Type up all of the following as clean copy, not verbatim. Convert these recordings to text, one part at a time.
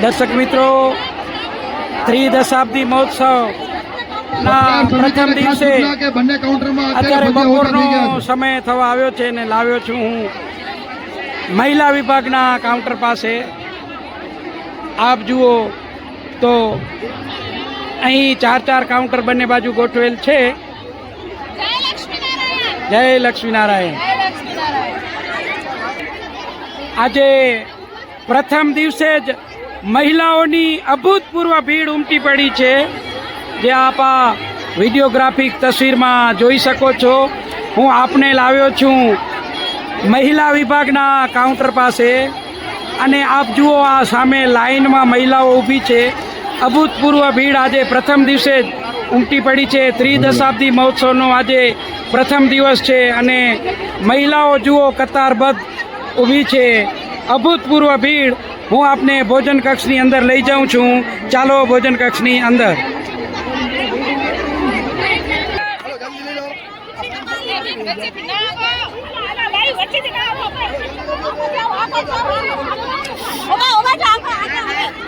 દર્શક મિત્રો, ત્રિદશાબ્દી મહોત્સવના પ્રથમ દિવસે અત્યારે બપોરનો સમય થવા આવ્યો છે અને લાવ્યો છું હું મહિલા વિભાગના કાઉન્ટર પાસે. આપ જુઓ તો અહીં ચાર કાઉન્ટર બંને બાજુ ગોઠવેલ છે. જય લક્ષ્મીનારાયણ. આજે પ્રથમ દિવસે જ મહિલાઓની અભૂતપૂર્વ ભીડ ઉમટી પડી છે, જે આપ આ વિડીયોગ્રાફિક તસવીરમાં જોઈ શકો છો. હું આપને લાવ્યો છું મહિલા વિભાગના કાઉન્ટર પાસે અને આપ જુઓ આ સામે લાઇનમાં મહિલાઓ ઊભી છે. અભૂતપૂર્વ ભીડ આજે પ્રથમ દિવસે જ ઉમટી પડી છે. ત્રિદશાબ્દી મહોત્સવનો આજે પ્રથમ દિવસ છે અને મહિલાઓ જુઓ કતારબદ્ધ ઊભી છે. અભૂતપૂર્વ ભીડ. હું આપને ભોજન કક્ષની અંદર લઈ જાઉં છું. ચાલો ભોજન કક્ષની અંદર.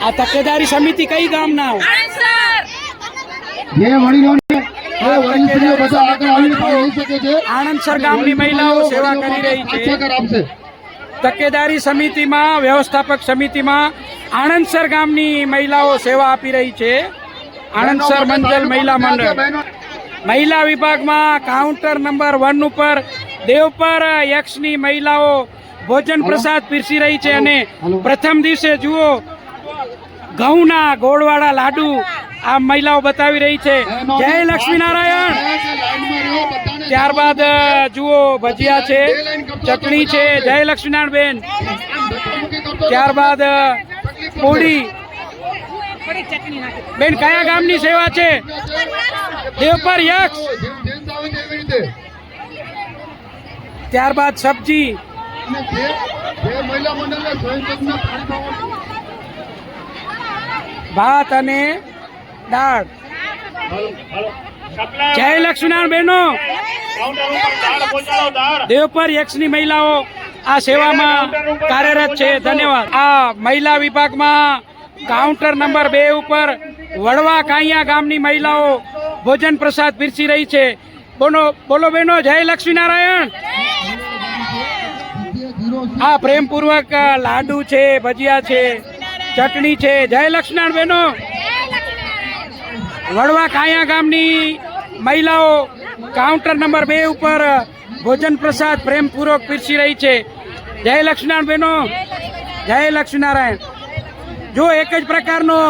આ તકેદારી સમિતિ કઈ ગામના? આણંદસર ગામની મહિલાઓ સેવા કરી રહી છે. તકેદારી સમિતિમાં, વ્યવસ્થાપક સમિતિમાં આણંદસર ગામની મહિલાઓ સેવા આપી રહી છે. આણંદસર મંજલ મહિલા મંડળ. મહિલા વિભાગમાં કાઉન્ટર નંબર 1 ઉપર દેવપર યક્ષની મહિલાઓ ભોજન પ્રસાદ પીરસી રહી છે અને પ્રથમ દિવસે જુઓ ઘઉંના ગોળવાળા લાડુ આ મહિલાઓ બતાવી રહી છે. જય લક્ષ્મીનારાયણ. ત્યારબાદ જુઓ ભજીયા છે, ચટણી છે. જય લક્ષ્મીનારાયણ બેન. ત્યારબાદ પૂરી. બેન કયા ગામની સેવા છે? દેવપર યક્ષ. ત્યારબાદ સબ્જી. ભાત અને દાળ. જય લક્ષ્મીનારાયણ બહેનો. દેવપર યક્ષની મહિલાઓ આ સેવામાં કાર્યરત છે. ધન્યવાદ. આ મહિલા વિભાગમાં કાઉન્ટર નંબર 2 ઉપર વડવા કાંયા ગામની મહિલાઓ ભોજન પ્રસાદ પીરસી રહી છે. બોલો બહેનો. જય લક્ષ્મીનારાયણ. આ પ્રેમપૂર્વક લાડુ છે, ભજીયા છે, ચટણી છે. જય લક્ષ્મીનારાયણ બહેનો. વડવા કાંયા ગામની મહિલાઓ કાઉન્ટર નંબર 2 ઉપર ભોજન પ્રસાદ પ્રેમપૂર્વક પીરસી રહી છે. જય લક્ષ્મીનારાયણ બહેનો. જય લક્ષ્મીનારાયણ. જો એક જ પ્રકારનો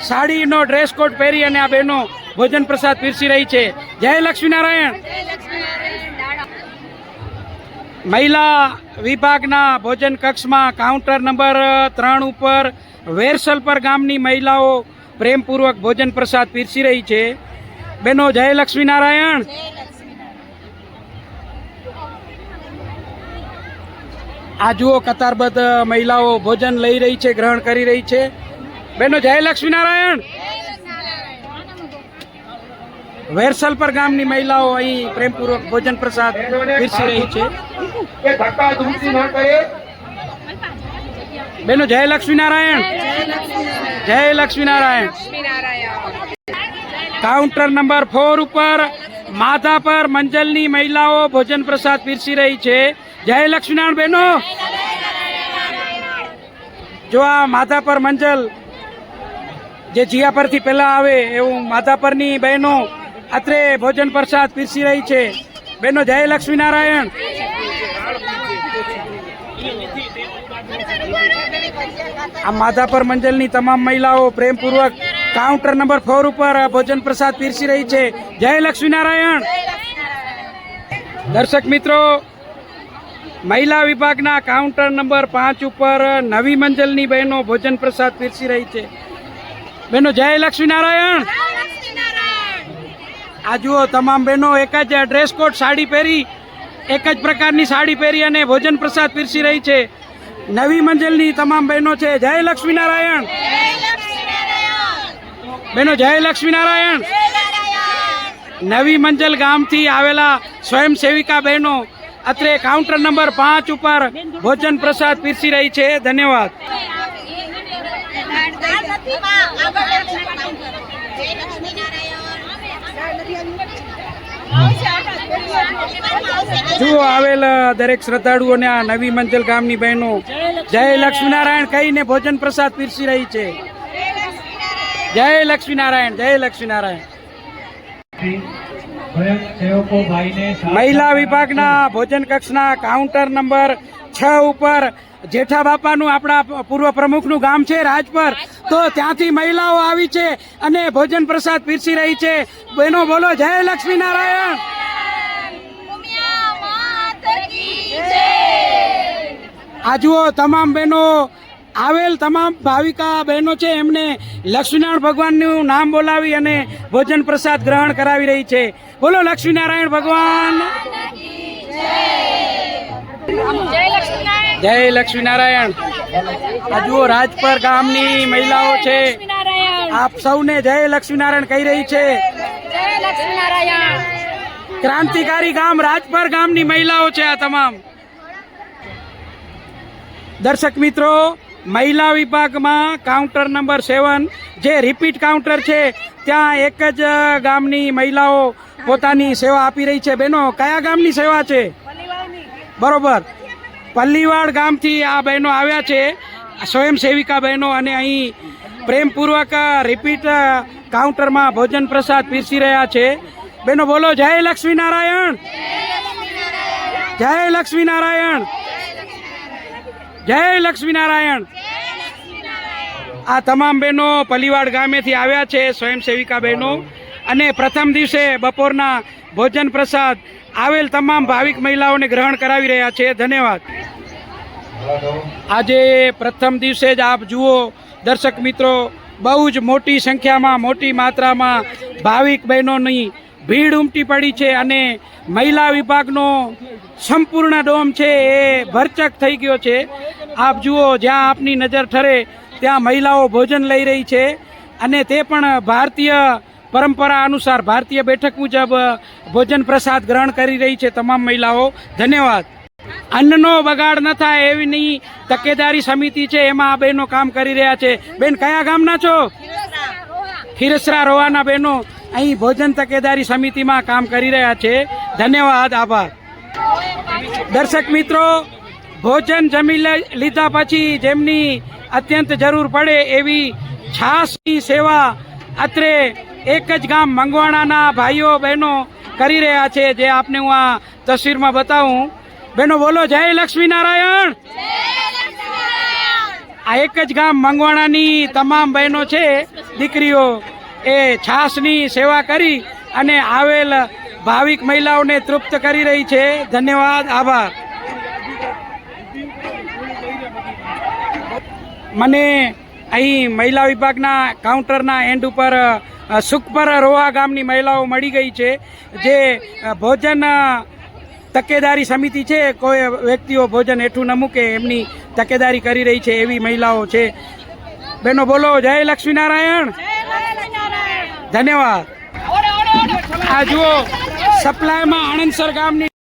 સાડીનો ડ્રેસ કોડ પહેરી અને આ બહેનો ભોજન પ્રસાદ પીરસી રહી છે. જય લક્ષ્મીનારાયણ. મહિલા વિભાગના ભોજન કક્ષમાં કાઉન્ટર નંબર 3 ઉપર વેરસલપર ગામની મહિલાઓ પ્રેમપૂર્વક ભોજન પ્રસાદ પીરસી રહી છે. બહેનો જય લક્ષ્મીનારાયણ. આ જુઓ કતારબદ્ધ મહિલાઓ ભોજન લઈ રહી છે, ગ્રહણ કરી રહી છે. બહેનો જય લક્ષ્મીનારાયણ. વેરસલપર ગામની મહિલાઓ અહીં પ્રેમપૂર્વક ભોજન પ્રસાદ પીરસી રહી છે. બેનો જય લક્ષ્મીનારાયણ. જય લક્ષ્મીનારાયણ. કાઉન્ટર નંબર 4 ઉપર માધાપર મંજલની મહિલાઓ ભોજન પ્રસાદ પીરસી રહી છે. જય લક્ષ્મીનારાયણ બહેનો. જો આ માધાપર મંજલ જે જીયા પરથી પહેલા આવે એવું માધાપરની બહેનો અત્રે ભોજન પ્રસાદ પીરસી રહી છે. બહેનો જય લક્ષ્મીનારાયણ. આ માધાપર મંજલની તમામ મહિલાઓ પ્રેમપૂર્વક કાઉન્ટર નંબર 4 ઉપર ભોજન પ્રસાદ પીરસી રહી છે. જય લક્ષ્મીનારાયણ. દર્શક મિત્રો, મહિલા વિભાગના કાઉન્ટર નંબર 5 ઉપર નવી મંજલની બહેનો ભોજન પ્રસાદ પીરસી રહી છે. બહેનો જય લક્ષ્મીનારાયણ. આ જુઓ તમામ બહેનો એક જ ડ્રેસ કોડ સાડી પહેરી, એક જ પ્રકારની સાડી પહેરી અને ભોજન પ્રસાદ પીરસી રહી છે. નવી મંજલની તમામ બહેનો છે. જય લક્ષ્મીનારાયણ. બહેનો જય લક્ષ્મીનારાયણ. નવી મંજલ ગામથી આવેલા સ્વયંસેવિકા બહેનો અત્રે કાઉન્ટર નંબર 5 ઉપર ભોજન પ્રસાદ પીરસી રહી છે. ધન્યવાદ. જુઓ આવેલ દરેક શ્રદ્ધાળુઓને આ નવી મંજિલ ગામની બહેનો જય લક્ષ્મીનારાયણ કહીને ભોજન પ્રસાદ પીરસી રહી છે. જય લક્ષ્મીનારાયણ, જય લક્ષ્મીનારાયણ. મહિલા વિભાગના ભોજન કક્ષના કાઉન્ટર નંબર 6 ઉપર જેઠા બાપાનું આપણા પૂર્વ પ્રમુખનું ગામ છે રાજપર, તો ત્યાંથી મહિલાઓ આવી છે અને ભોજન પ્રસાદ પીરસી રહી છે. બહેનો બોલો જય લક્ષ્મીનારાયણ. આ જુઓ તમામ બહેનો આવેલ તમામ ભાવિકા બહેનો છે એમને લક્ષ્મીનારાયણ ભગવાનનું નામ બોલાવી અને ભોજન પ્રસાદ ગ્રહણ કરાવી રહી છે. બોલો લક્ષ્મીનારાયણ ભગવાન, જય લક્ષ્મીનારાયણ. આ જુઓ રાજપર ગામની મહિલાઓ છે, આપ સૌને જય લક્ષ્મીનારાયણ કહી રહી છે. ક્રાંતિકારી ગામ રાજપર ગામની મહિલાઓ છે આ તમામ. દર્શક મિત્રો, મહિલા વિભાગમાં કાઉન્ટર નંબર 7 જે રિપીટ કાઉન્ટર છે ત્યાં એક જ ગામની મહિલાઓ પોતાની સેવા આપી રહી છે. બહેનો કયા ગામની સેવા છે? બરોબર, પલ્લીવાડ ગામથી આ બહેનો આવ્યા છે, સ્વયંસેવિકા બહેનો, અને અહીં પ્રેમપૂર્વક રિપીટ કાઉન્ટરમાં ભોજન પ્રસાદ પીરસી રહ્યા છે. બહેનો બોલો જય લક્ષ્મીનારાયણ, જય લક્ષ્મીનારાયણ, જય લક્ષ્મીનારાયણ. આ તમામ બહેનો પલ્લીવાડ ગામેથી આવ્યા છે, સ્વયંસેવિકા બહેનો, અને પ્રથમ દિવસે બપોરના ભોજન પ્રસાદ આવેલ તમામ ભાવિક મહિલાઓને ગ્રહણ કરાવી રહ્યા છે. ધન્યવાદ. આજે પ્રથમ દિવસે જ આપ જુઓ દર્શક મિત્રો, બહુ જ મોટી સંખ્યામાં મોટી માત્રામાં ભાવિક બહેનોની ભીડ ઉમટી પડી છે અને મહિલા વિભાગનો સંપૂર્ણ ડોમ છે એ ભરચક થઈ ગયો છે. આપ જુઓ, જ્યાં આપની નજર ઠરે ત્યાં મહિલાઓ ભોજન લઈ રહી છે અને તે પણ ભારતીય પરંપરા અનુસાર ભારતીય બેઠક મુજબ ભોજન પ્રસાદ ગ્રહણ કરી રહી છે તમામ મહિલાઓ. ધન્યવાદ. અન્નનો બગાડ ન થાય એવીની તકેદારી સમિતિ છે, એમાં આ બહેનો કામ કરી રહ્યા છે. બેન કયા ગામના છો? ખીરસરા રોહાના બહેનો અહીં ભોજન તકેદારી સમિતિમાં કામ કરી રહ્યા છે. ધન્યવાદ, આભાર. દર્શક મિત્રો, ભોજન જમી લીધા પછી જેમની અત્યંત જરૂર પડે એવી છાશની સેવા અત્રે એક જ ગામ મંગવાણાના ભાઈઓ બહેનો કરી રહ્યા છે, જે આપને હું આ તસવીરમાં બતાવું. બહેનો બોલો જય લક્ષ્મીનારાયણ. આ એક જ ગામ મંગવાણાની તમામ બહેનો છે, દીકરીઓ, એ છાશની સેવા કરી અને આવેલ ભાવિક મહિલાઓને તૃપ્ત કરી રહી છે. ધન્યવાદ, આભાર. મને અહીં મહિલા વિભાગના કાઉન્ટરના એન્ડ ઉપર સુખપર રોહા ગામની મહિલાઓ મળી ગઈ છે, જે ભોજન તકેદારી સમિતિ છે, કોઈ વ્યક્તિઓ ભોજન હેઠું ન મૂકે એમની તકેદારી કરી રહી છે એવી મહિલાઓ છે. બહેનો બોલો જય લક્ષ્મીનારાયણ. ધન્યવાદ. આ જુઓ સપ્લાયમાં આણંદસર ગામની